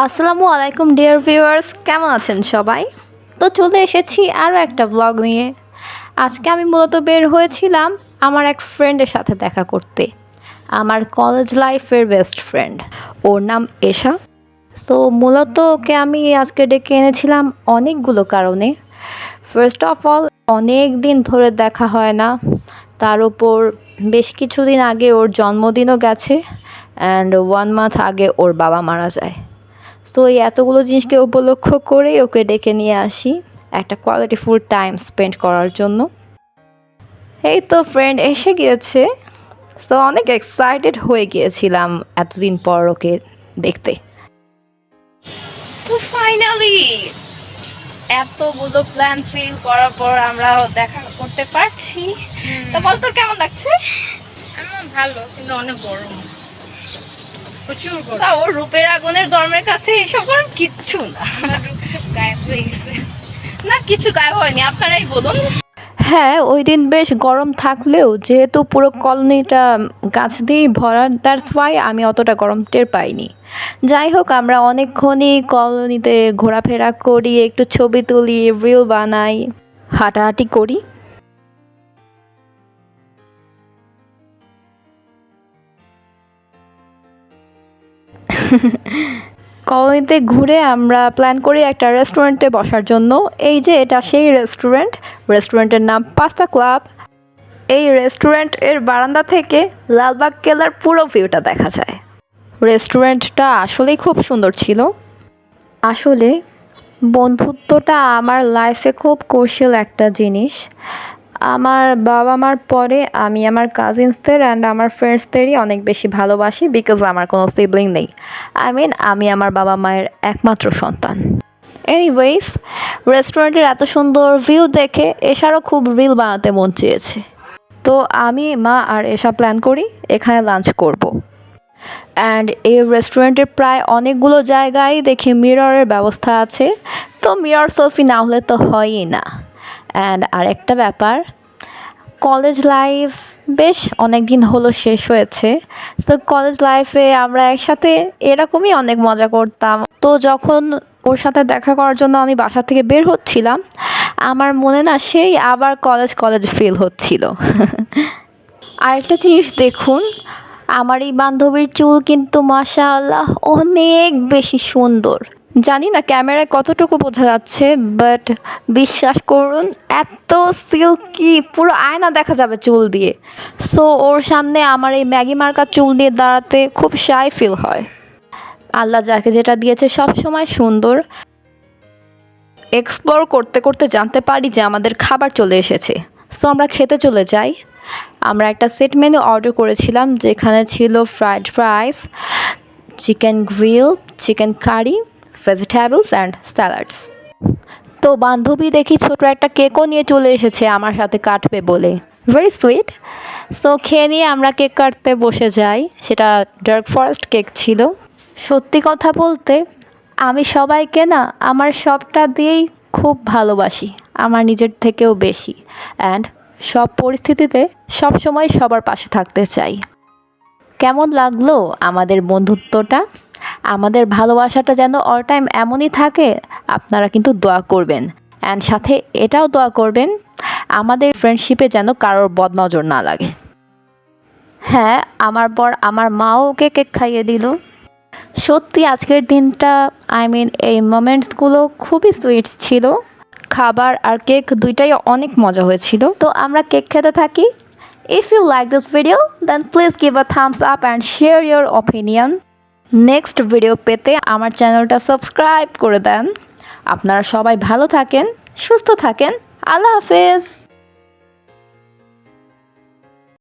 আসসালামু আলাইকুম dear viewers, কেমন আছেন সবাই? তো চলে এসেছি আরও একটা ব্লগ নিয়ে। আজকে আমি মূলত বের হয়েছিলাম আমার এক ফ্রেন্ডের সাথে দেখা করতে, আমার কলেজ লাইফের বেস্ট ফ্রেন্ড। ওর নাম এশা। সো মূলত ওকে আমি আজকে ডেকে এনেছিলাম অনেকগুলো কারণে। ফার্স্ট অফ অল, অনেক দিন ধরে দেখা হয় না, তার উপর বেশ কিছুদিন আগে ওর জন্মদিনও গেছে অ্যান্ড 1 মান্থ আগে ওর বাবা মারা যায়। সো এই এতগুলো জিনিসকে উপলক্ষ করেই ওকে ডেকে নিয়ে আসি একটা কোয়ালিটিফুল টাইম স্পেন্ড করার জন্য। এই তো ফ্রেন্ড এসে গিয়েছে। সো অনেক এক্সাইটেড হয়ে গিয়েছিলাম এতদিন পর ওকে দেখতে। তো ফাইনালি এতগুলো প্ল্যান ফিল করার পর আমরা দেখা করতে পারছি। তো বল, তোর কেমন লাগছে? আমার ভালো, কিন্তু অনেক গরম, প্রচুর গরম। ওর রূপের আগুনের গরমের কাছে এইসব গরম কিচ্ছু না। আমার রূপ সব গায়েব হয়ে গেছে। না, কিছু গায়ে হয়নি, আপনারাই বলুন। হ্যাঁ, ওই দিন বেশ গরম থাকলেও যেহেতু পুরো কলোনিটা গাছ দিয়েই ভরা, দ্যাটস ওয়াই আমি অতটা গরম টের পাইনি। যাই হোক, আমরা অনেকক্ষণই কলোনিতে ঘোরাফেরা করি, একটু ছবি তুলি, রিল বানাই, হাঁটাহাঁটি করি। কলোনিতে ঘুরে আমরা প্ল্যান করি একটা রেস্টুরেন্টে বসার জন্য। এই যে এটা সেই রেস্টুরেন্টের নাম পাস্তা ক্লাব। এই রেস্টুরেন্টের বারান্দা থেকে লালবাগ কেল্লার পুরো ভিউটা দেখা যায়। রেস্টুরেন্টটা আসলেই খুব সুন্দর ছিল। আসলে বন্ধুত্বটা আমার লাইফে খুব ক্রুশিয়াল একটা জিনিস। আমার বাবা মার পরে আমি আমার কাজিনসদের অ্যান্ড আমার ফ্রেন্ডসদেরই অনেক বেশি ভালোবাসি, বিকজ আমার কোনো সিবলিং নেই। আমি আমার বাবা মায়ের একমাত্র সন্তান। এনিওয়েজ, রেস্টুরেন্টের এত সুন্দর ভিউ দেখে এশারও খুব রিল বানাতে মন চেয়েছে। তো আমি, মা আর এসা প্ল্যান করি এখানে লাঞ্চ করব। অ্যান্ড এই রেস্টুরেন্টের প্রায় অনেকগুলো জায়গায় দেখি মিররের ব্যবস্থা আছে। তো মিরর সেলফি না হলে তো হয়ই না। অ্যান্ড আরেকটা ব্যাপার, কলেজ লাইফ বেশ অনেক দিন হলো শেষ হয়েছে। সো কলেজ লাইফে আমরা একসাথে এরকমই অনেক মজা করতাম। তো যখন ওর সাথে দেখা করার জন্য আমি বাসা থেকে বের হচ্ছিলাম, আমার মনে না সেই আবার কলেজ কলেজ ফিল হচ্ছিল। আরেকটা জিনিস দেখুন, আমার এই বান্ধবীর চুল কিন্তু মাশাআল্লাহ অনেক বেশি সুন্দর। জানি না ক্যামেরায় কতটুকু বোঝা যাচ্ছে, বাট বিশ্বাস করুন এত সিল্কি, পুরো আয়না দেখা যাবে চুল দিয়ে। সো ওর সামনে আমার এই ম্যাগি মার্কা চুল দিয়ে দাঁড়াতে খুব শাই ফিল হয়। আল্লাহ যাকে যেটা দিয়েছে সব সময় সুন্দর। এক্সপ্লোর করতে করতে জানতে পারি যে আমাদের খাবার চলে এসেছে। সো আমরা খেতে চলে যাই। আমরা একটা সেট মেনু অর্ডার করেছিলাম, যেখানে ছিল fried rice, chicken grill, chicken curry, vegetables and salads. তো বান্ধবী দেখি ছোট একটা কেকও নিয়ে চলে এসেছে আমার সাথে কাটবে বলে, ভেরি সুইট। সো খেয়ে নিয়ে আমরা কেক কাটতে বসে যাই। সেটা ডার্ক ফরেস্ট কেক ছিল। সত্যি কথা বলতে আমি সবাইকে না আমার সবটা দিয়েই খুব ভালোবাসি, আমার নিজের থেকেও বেশি। অ্যান্ড সব পরিস্থিতিতে সবসময় সবার পাশে থাকতে চাই। কেমন লাগলো আমাদের বন্ধুত্বটা? আমাদের ভালোবাসাটা যেন অল টাইম এমনই থাকে। আপনারা কিন্তু দোয়া করবেন, অ্যান্ড সাথে এটাও দোয়া করবেন আমাদের ফ্রেন্ডশিপে যেন কারোর বদনজর না লাগে। হ্যাঁ, আমার পর আমার মাও ওকে কেক খাইয়ে দিল। সত্যি আজকের দিনটা, এই মোমেন্টসগুলো খুবই সুইট ছিল। খাবার আর কেক দুইটাই অনেক মজা হয়েছিল। তো আমরা কেক খেতে থাকি। If you like this video, then please give a thumbs up and share your opinion. Next video পেতে আমার চ্যানেলটা সাবস্ক্রাইব করে দেন। আপনারা সবাই ভালো থাকেন, সুস্থ থাকেন। আল্লাহ হাফেজ।